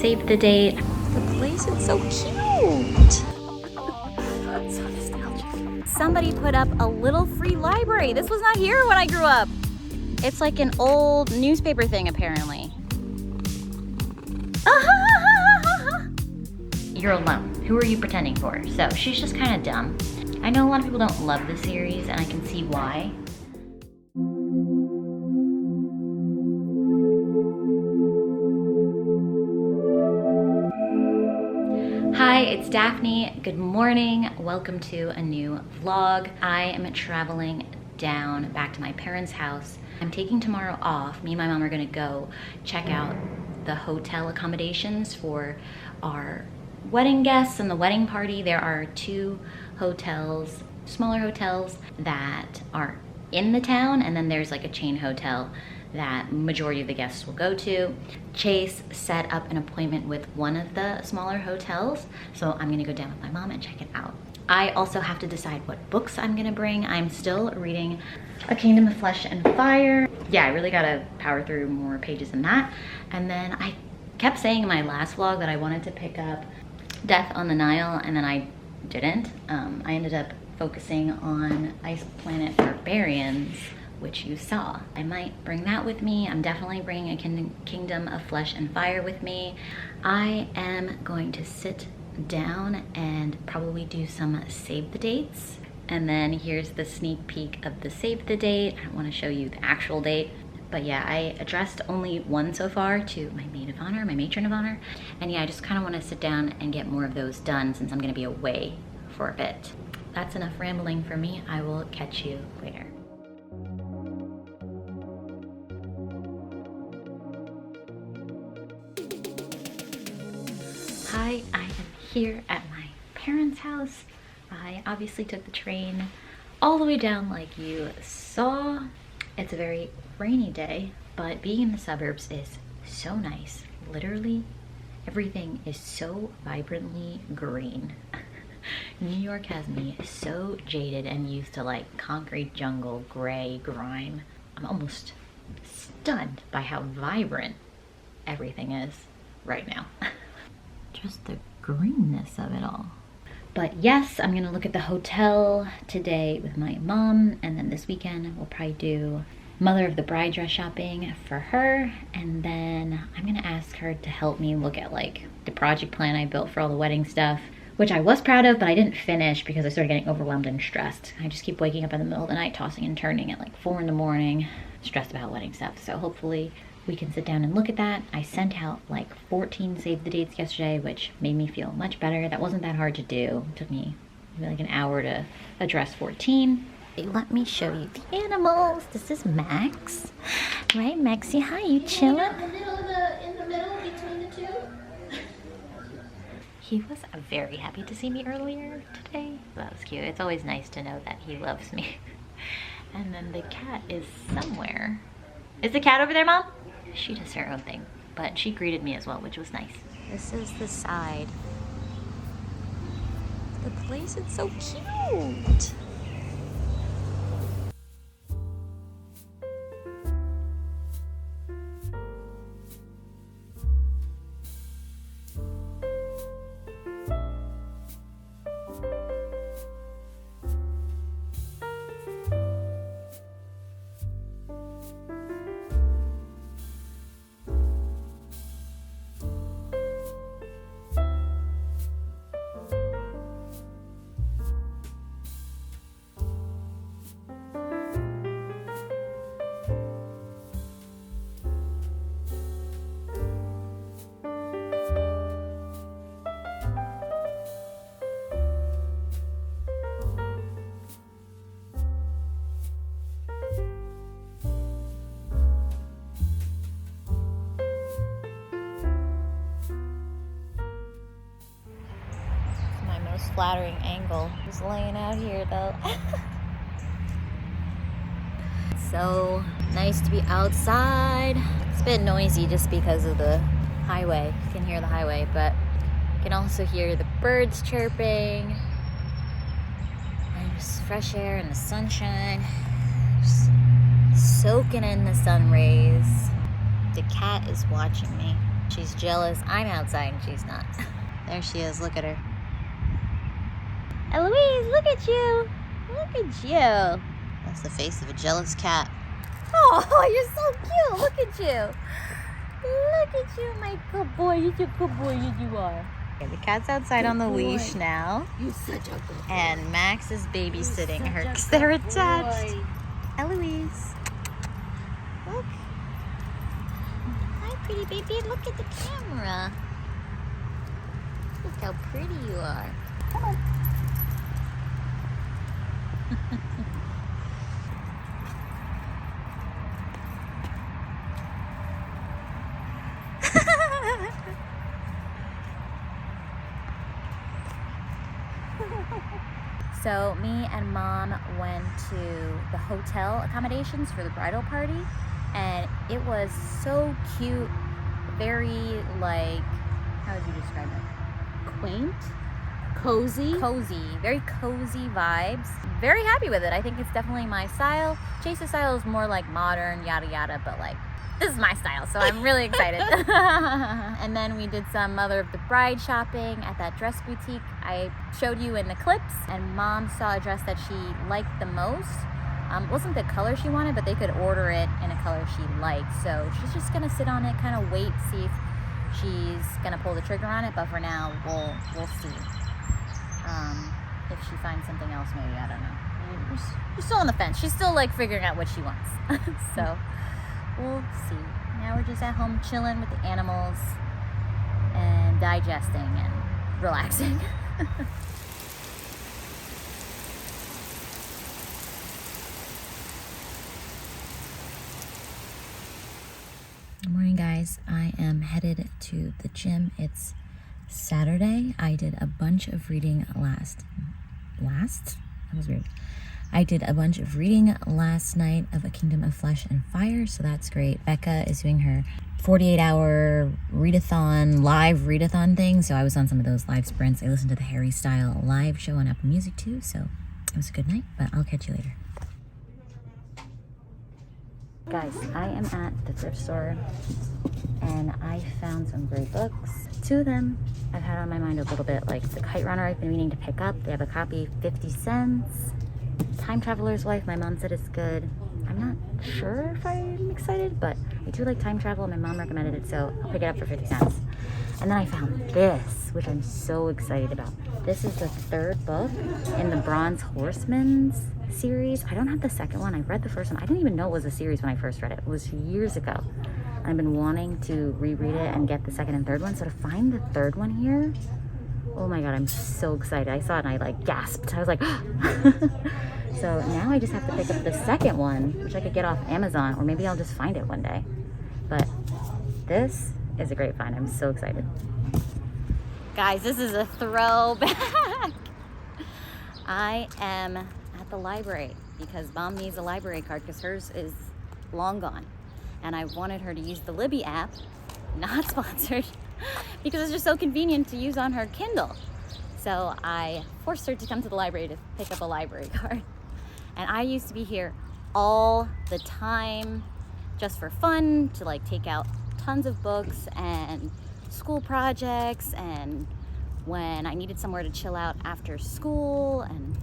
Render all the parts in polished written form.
save the date. The place is so cute. So nostalgic. Somebody put up a little free library. This was not here when I grew up. It's like an old newspaper thing, apparently. You're alone. Who are you pretending for? So she's just kind of dumb. I know a lot of people don't love the series, and I can see why. Hi, it's Daphne. Good morning. Welcome to a new vlog. I am traveling down back to my parents' house. I'm taking tomorrow off. Me and my mom are gonna go check out the hotel accommodations for our wedding guests and the wedding party. There are two hotels, smaller hotels that are in the town, and then there's like a chain hotel that majority of the guests will go to. Chase set up an appointment with one of the smaller hotels, so I'm gonna go down with my mom and check it out. I also have to decide what books I'm gonna bring. I'm still reading A Kingdom of Flesh and Fire. Yeah, I really gotta power through more pages than that. And then I kept saying in my last vlog that I wanted to pick up Death on the Nile, and then I didn't. I ended up focusing on Ice Planet Barbarians, which you saw. I might bring that with me. I'm definitely bringing A Kingdom of Flesh and Fire with me. I am going to sit down and probably do some save the dates. And then here's the sneak peek of the save the date. I don't want to show you the actual date, but yeah, I addressed only one so far to my maid of honor, my matron of honor. And yeah, I just kind of want to sit down and get more of those done since I'm going to be away for a bit. That's enough rambling for me. I will catch you later. Hi, I am here at my parents' house. I obviously took the train all the way down like you saw. It's a very rainy day, but being in the suburbs is so nice. Literally, everything is so vibrantly green. New York has me so jaded and used to like concrete jungle, gray, grime. I'm almost stunned by how vibrant everything is right now. Just the greenness of it all. But yes, I'm gonna look at the hotel today with my mom, and then this weekend we'll probably do mother of the bride dress shopping for her, and then I'm gonna ask her to help me look at like the project plan I built for all the wedding stuff, which I was proud of, but I didn't finish because I started getting overwhelmed and stressed. I just keep waking up in the middle of the night, tossing and turning at like 4 in the morning, stressed about wedding stuff. So hopefully we can sit down and look at that. I sent out like 14 save the dates yesterday, which made me feel much better. That wasn't that hard to do. It took me maybe like an hour to address 14. Let me show you the animals. This is Max. Right, Maxie? Hi, you chilling? In the middle between the two? He was very happy to see me earlier today. That was cute. It's always nice to know that he loves me. And then the cat is somewhere. Is the cat over there, Mom? She does her own thing, but she greeted me as well, which was nice. This is the side. The place is so cute. Flattering angle. Just laying out here though. So nice to be outside. It's a bit noisy just because of the highway. You can hear the highway, but you can also hear the birds chirping. And just fresh air and the sunshine. Just soaking in the sun rays. The cat is watching me. She's jealous. I'm outside and she's not. There she is. Look at her. Eloise, look at you. Look at you. That's the face of a jealous cat. Oh, you're so cute. Look at you. Look at you, my good boy. You're a good boy. You are. Okay, the cat's outside on the leash now. You're such a good boy. And Max is babysitting her because they're attached. Eloise. Look. Hi, pretty baby. Look at the camera. Look how pretty you are. Come on. So me and Mom went to the hotel accommodations for the bridal party, and it was so cute, very like, how would you describe it? Quaint, cozy, very cozy vibes. Very happy with it. I think it's definitely my style. Chase's style is more like modern, yada yada, but like, this is my style, so I'm really excited. And then we did some Mother of the Bride shopping at that dress boutique I showed you in the clips, and Mom saw a dress that she liked the most. Wasn't the color she wanted, but they could order it in a color she liked. So she's just gonna sit on it, kind of wait, see if she's gonna pull the trigger on it. But for now, we'll see. If she finds something else, maybe, I don't know. We're still on the fence. She's still like figuring out what she wants. So we'll see. Now we're just at home chilling with the animals and digesting and relaxing. Good morning, guys. I am headed to the gym. It's Saturday. I did a bunch of reading last? That was weird. I did a bunch of reading last night of A Kingdom of Flesh and Fire, so that's great. Becca is doing her 48-hour readathon, live readathon thing, so I was on some of those live sprints. I listened to the Harry Style live show on Apple Music too, so it was a good night, but I'll catch you later. Guys, I am at the Thrift Store, and I found some great books. Two of them I've had on my mind a little bit, like the Kite Runner I've been meaning to pick up. They have a copy, 50 cents. Time Traveler's Wife, my mom said it's good. I'm not sure if I'm excited, but I do like time travel, and my mom recommended it, so I'll pick it up for 50 cents. And then I found this, which I'm so excited about. This is the third book in the Bronze Horsemen's series. I don't have the second one. I read the first one. I didn't even know it was a series when I first read it. It was years ago. I've been wanting to reread it and get the second and third one. So to find the third one here, oh my God, I'm so excited. I saw it and I like gasped. I was like, so now I just have to pick up the second one, which I could get off Amazon, or maybe I'll just find it one day. But this is a great find. I'm so excited. Guys, this is a throwback. I am at the library because Mom needs a library card because hers is long gone. And I wanted her to use the Libby app, not sponsored, because it's just so convenient to use on her Kindle. So I forced her to come to the library to pick up a library card. And I used to be here all the time just for fun, to like take out tons of books and school projects, and when I needed somewhere to chill out after school. And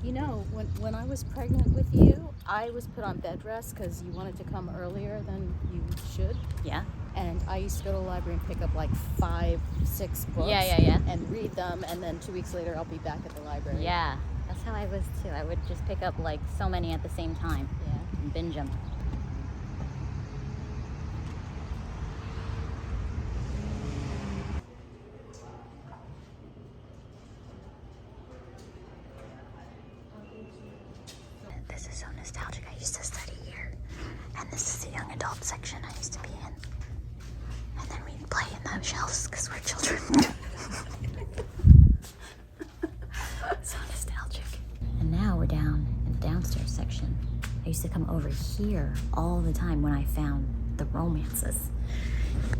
You know, when I was pregnant with you, I was put on bed rest because you wanted to come earlier than you should. yeah. And I used to go to the library and pick up like 5, 6 books. Yeah. And read them, and then 2 weeks later I'll be back at the library. Yeah, that's how I was too. I would just pick up like so many at the same time. Yeah. And binge them. This is so nostalgic. I used to study here, and this is the young adult section I used to be in. And then we'd play in those shelves because we're children. So nostalgic. And now we're down in the downstairs section. I used to come over here all the time when I found the romances.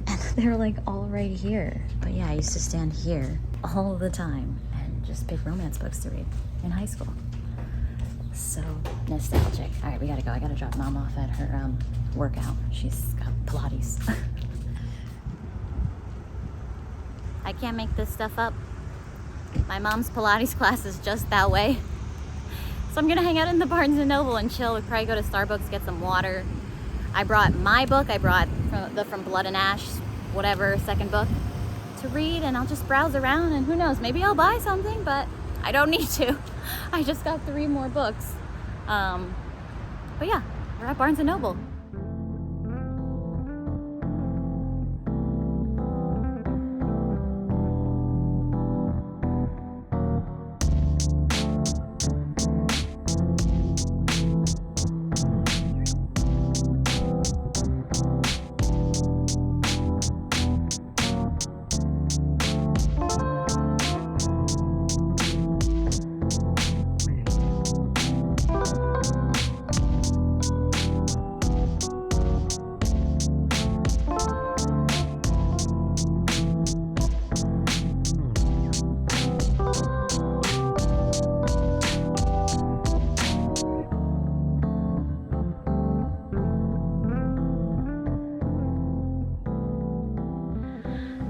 And they're like all right here. But yeah, I used to stand here all the time and just pick romance books to read in high school. So nostalgic. All right, we gotta go. I gotta drop Mom off at her workout. She's got Pilates. I can't make this stuff up. My mom's Pilates class is just that way. So I'm gonna hang out in the Barnes & Noble and chill. We'll probably go to Starbucks, get some water. I brought my book. I brought from Blood and Ash, whatever, second book to read, and I'll just browse around, and who knows, maybe I'll buy something, but I don't need to. I just got 3 more books. But yeah, we're at Barnes & Noble.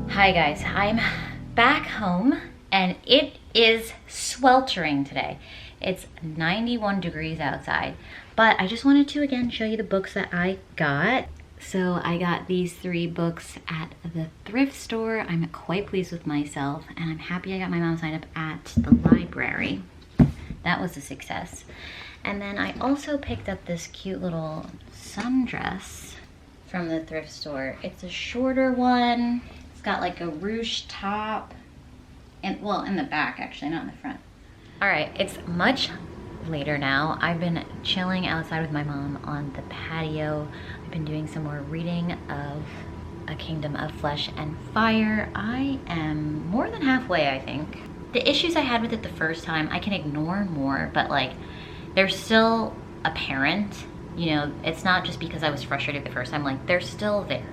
Hi guys, I'm back home and it is sweltering today. It's 91 degrees outside, but I just wanted to again show you the books that I got. So I got these 3 books at the thrift store. I'm quite pleased with myself, and I'm happy I got my mom signed up at the library. That was a success. And then I also picked up this cute little sundress from the thrift store. It's a shorter one. It's got like a ruche top, and well, in the back actually, not in the front. All right, it's much later now. I've been chilling outside with my mom on the patio. I've been doing some more reading of A Kingdom of Flesh and Fire. I am more than halfway, I think. The issues I had with it the first time, I can ignore more, but like, they're still apparent. You know, it's not just because I was frustrated the first time, like they're still there.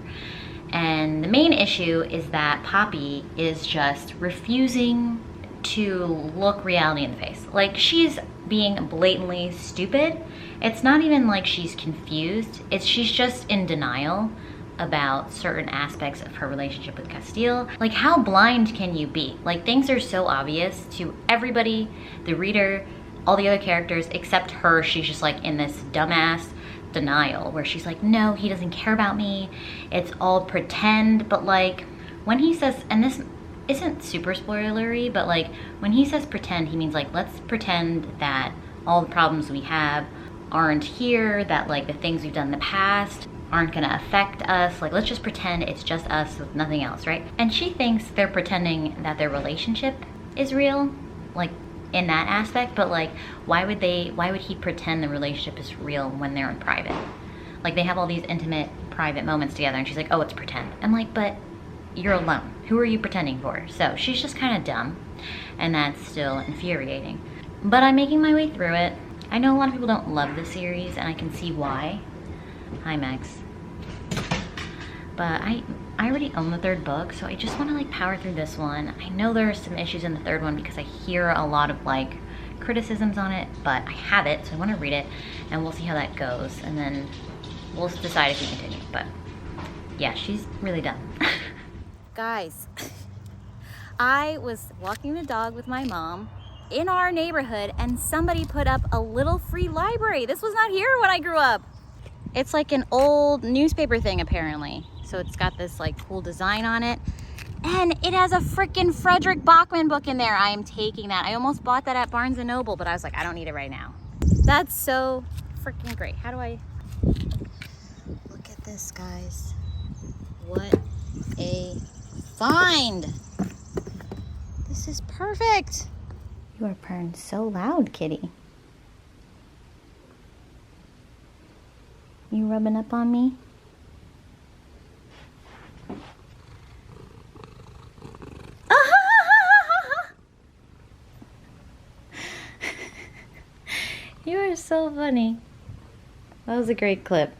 And the main issue is that Poppy is just refusing to look reality in the face. Like, she's being blatantly stupid. It's not even like she's confused. She's just in denial about certain aspects of her relationship with Castile. Like, how blind can you be? Like, things are so obvious to everybody, the reader, all the other characters, except her. She's just like in this dumbass denial where she's like, no, he doesn't care about me. It's all pretend. But like, when he says, and this isn't super spoilery, but like when he says pretend, he means like, let's pretend that all the problems we have aren't here, that like the things we've done in the past aren't gonna affect us. Like, let's just pretend it's just us with nothing else, right? And she thinks they're pretending that their relationship is real, like in that aspect, but like, why would he pretend the relationship is real when they're in private? Like, they have all these intimate private moments together, and she's like, oh, it's pretend. I'm like, but you're alone. Who are you pretending for? So she's just kind of dumb, and that's still infuriating. But I'm making my way through it. I know a lot of people don't love the series, and I can see why. Hi, Max. But I already own the 3rd book, so I just want to like power through this one. I know there are some issues in the 3rd one because I hear a lot of like criticisms on it, but I have it, so I want to read it, and we'll see how that goes, and then we'll decide if we continue. But yeah, she's really dumb. Guys, I was walking the dog with my mom in our neighborhood, and somebody put up a little free library. This was not here when I grew up. It's like an old newspaper thing, apparently. So it's got this like cool design on it, and it has a freaking Frederick Bachman book in there. I am taking that. I almost bought that at Barnes & Noble, but I was like, I don't need it right now. That's so freaking great. How do I look at this, guys? What a find. This is perfect. You are purring so loud, kitty. You rubbing up on me? You are so funny. That was a great clip.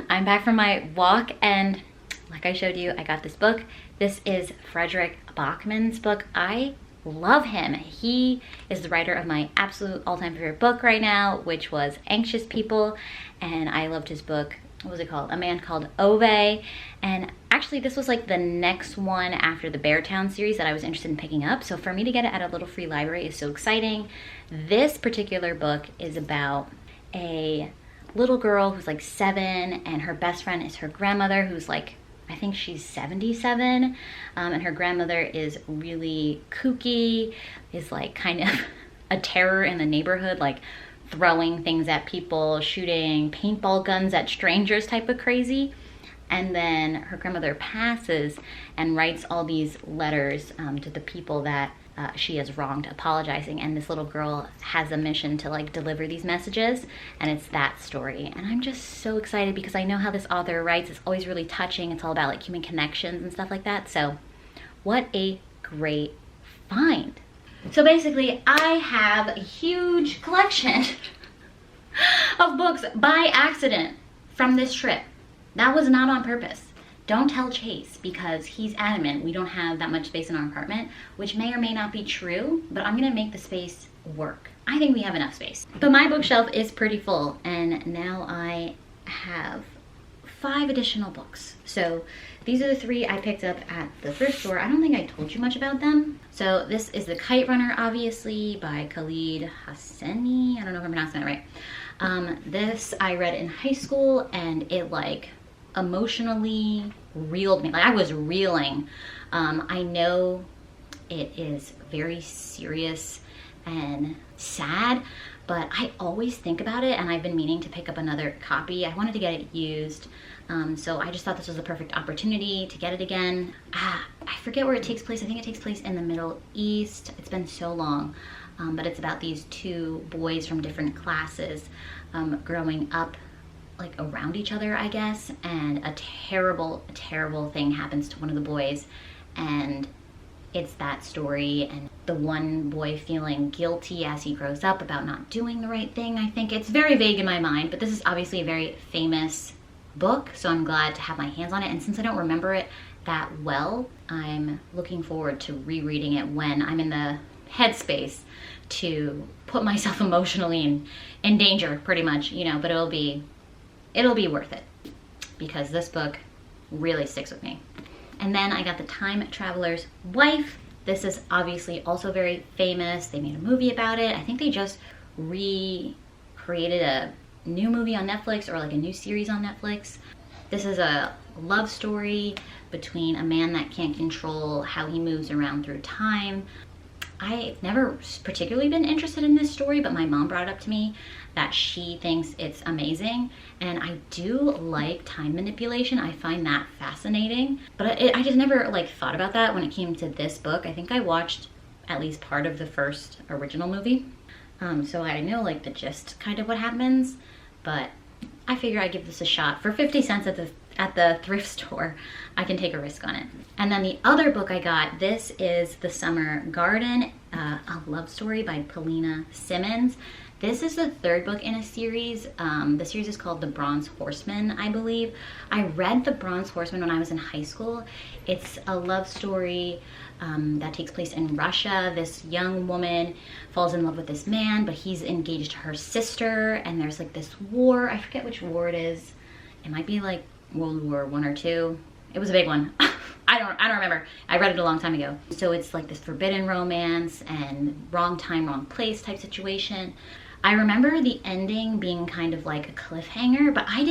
I'm back from my walk, and like I showed you, I got this book. This is Frederick Bachman's book. I love him. He is the writer of my absolute all-time favorite book right now, which was Anxious People, and I loved his book what was it called? A Man Called Ove. And actually this was like the next one after the Beartown series that I was interested in picking up. So for me to get it at a little free library is so exciting. This particular book is about a little girl who's like 7, and her best friend is her grandmother, who's like, I think she's 77, and her grandmother is really kooky, is like kind of a terror in the neighborhood, like throwing things at people, shooting paintball guns at strangers type of crazy. And then her grandmother passes and writes all these letters to the people that she has wronged, apologizing. And this little girl has a mission to like deliver these messages, and it's that story. And I'm just so excited because I know how this author writes. It's always really touching. It's all about like human connections and stuff like that. So what a great find. So basically I have a huge collection of books by accident from this trip. That was not on purpose. Don't tell Chase, because he's adamant we don't have that much space in our apartment, which may or may not be true, but I'm gonna make the space work. I think we have enough space. But my bookshelf is pretty full, and now I have 5 additional books. So these are the 3 I picked up at the thrift store. I don't think I told you much about them. So this is the Kite Runner, obviously, by Khalid Hosseini. I don't know if I'm pronouncing that right. This I read in high school, and it like emotionally reeled me. Like I was reeling. I know it is very serious and sad, but I always think about it, and I've been meaning to pick up another copy. I wanted to get it used, so I just thought this was the perfect opportunity to get it again. I forget where it takes place. I think it takes place in the Middle East. It's been so long, but it's about these 2 boys from different classes growing up like around each other, I guess, and a terrible, terrible thing happens to one of the boys, and it's that story, and the one boy feeling guilty as he grows up about not doing the right thing. I think it's very vague in my mind, but this is obviously a very famous book, so I'm glad to have my hands on it, and since I don't remember it that well, I'm looking forward to rereading it when I'm in the headspace to put myself emotionally in danger, pretty much, you know, but it'll be worth it because this book really sticks with me. And then I got The Time Traveler's Wife. This is obviously also very famous. They made a movie about it. I think they just recreated a new movie on Netflix, or like a new series on Netflix. This is a love story between a man that can't control how he moves around through time. I've never particularly been interested in this story, but my mom brought it up to me that she thinks it's amazing, and I do like time manipulation. I find that fascinating, but I just never like thought about that when it came to this book. I think I watched at least part of the first original movie, so I know like the gist kind of what happens, but I figure I'd give this a shot. For 50 cents at the thrift store, I can take a risk on it. And then the other book I got, this is The Summer Garden, a love story by Paulina Simmons. This is the 3rd book in a series. The series is called The Bronze Horseman, I believe. I read The Bronze Horseman when I was in high school. It's a love story that takes place in Russia. This young woman falls in love with this man, but he's engaged to her sister, and there's like this war. I forget which war it is. It might be like World War I or II. It was a big one. I don't remember. I read it a long time ago. So it's like this forbidden romance and wrong time, wrong place type situation. I remember the ending being kind of like a cliffhanger, but I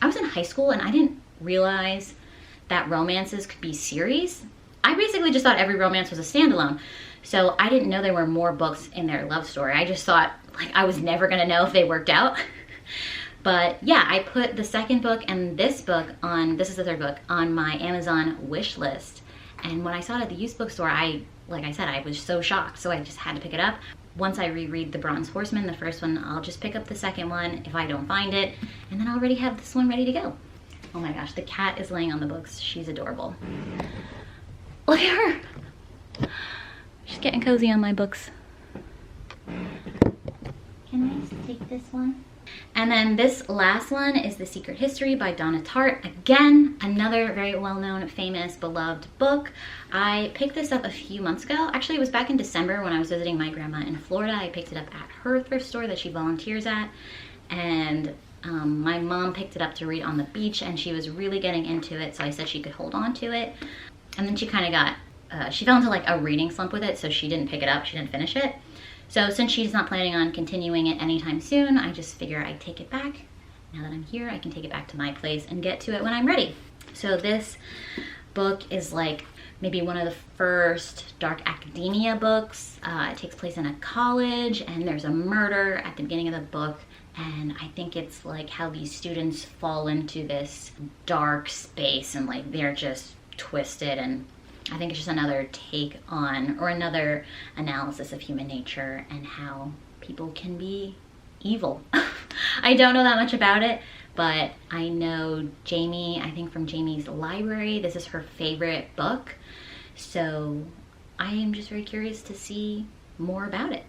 was in high school and I didn't realize that romances could be series. I basically just thought every romance was a standalone. So I didn't know there were more books in their love story. I just thought like I was never gonna know if they worked out. But yeah, I put the 2nd book and this book on, this is the 3rd book, on my Amazon wish list. And when I saw it at the used bookstore, like I said, I was so shocked, so I just had to pick it up. Once I reread The Bronze Horseman, the first one, I'll just pick up the 2nd one if I don't find it, and then I already have this one ready to go. Oh my gosh, the cat is laying on the books. She's adorable. Look at her. She's getting cozy on my books. Can I take this one? And then this last one is The Secret History by Donna Tartt. Again, another very well-known, famous, beloved book. I picked this up a few months ago. Actually, it was back in December when I was visiting my grandma in Florida. I picked it up at her thrift store that she volunteers at. And My mom picked it up to read on the beach and she was really getting into it, so I said she could hold on to it. And then she kind of got, she fell into like a reading slump with it, so she didn't pick it up, she didn't finish it. So since she's not planning on continuing it anytime soon, I just figure I'd take it back. Now that I'm here, I can take it back to my place and get to it when I'm ready. So this book is like maybe one of the first dark academia books. It takes place in a college and there's a murder at the beginning of the book. And I think it's like how these students fall into this dark space and like they're just twisted, and I think it's just another take on, or another analysis of human nature and how people can be evil. I don't know that much about it, but I know Jamie, I think from Jamie's library, this is her favorite book. So I am just very curious to see more about it.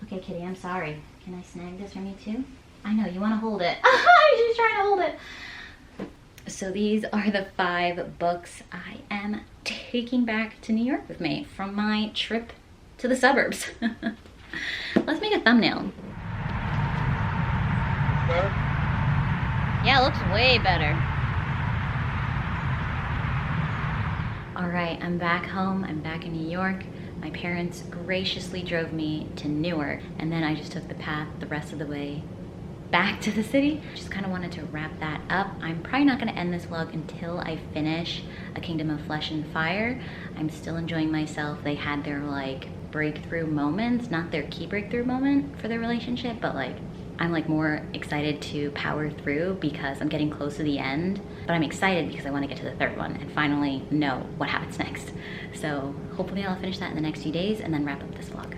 Okay, Kitty, I'm sorry. Can I snag this from you too? I know, you want to hold it. She's trying to hold it. So these are the 5 books I am taking back to New York with me from my trip to the suburbs. Let's make a thumbnail. Better? Yeah, it looks way better. All right, I'm back home. I'm back in New York. My parents graciously drove me to Newark, and then I just took the path the rest of the way back to the city. Just kind of wanted to wrap that up. I'm probably not going to end this vlog until I finish A Kingdom of Flesh and Fire. I'm still enjoying myself. They had their like breakthrough moments, not their key breakthrough moment for their relationship, but like I'm like more excited to power through because I'm getting close to the end, but I'm excited because I want to get to the 3rd one and finally know what happens next. So hopefully I'll finish that in the next few days and then wrap up this vlog.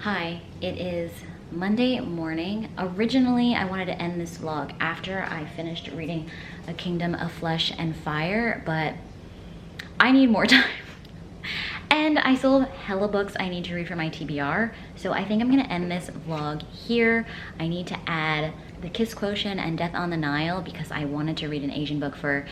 Hi, it is Monday morning. Originally, I wanted to end this vlog after I finished reading A Kingdom of Flesh and Fire, but I need more time. And I still have hella books I need to read for my TBR, so I think I'm gonna end this vlog here. I need to add The Kiss Quotient and Death on the Nile because I wanted to read an Asian book for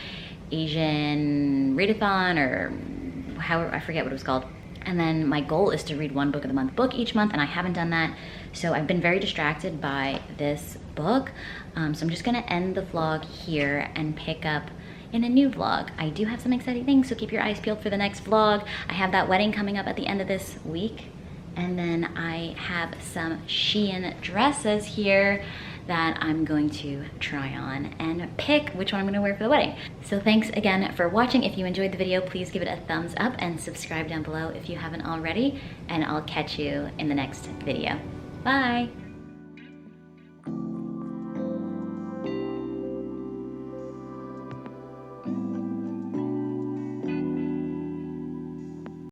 Asian Readathon, or however, I forget what it was called. And then my goal is to read 1 book of the month book each month, and I haven't done that. So I've been very distracted by this book. So I'm just gonna end the vlog here and pick up in a new vlog. I do have some exciting things, so keep your eyes peeled for the next vlog. I have that wedding coming up at the end of this week. And then I have some Shein dresses here that I'm going to try on and pick which one I'm gonna wear for the wedding. So thanks again for watching. If you enjoyed the video, please give it a thumbs up and subscribe down below if you haven't already, and I'll catch you in the next video. Bye.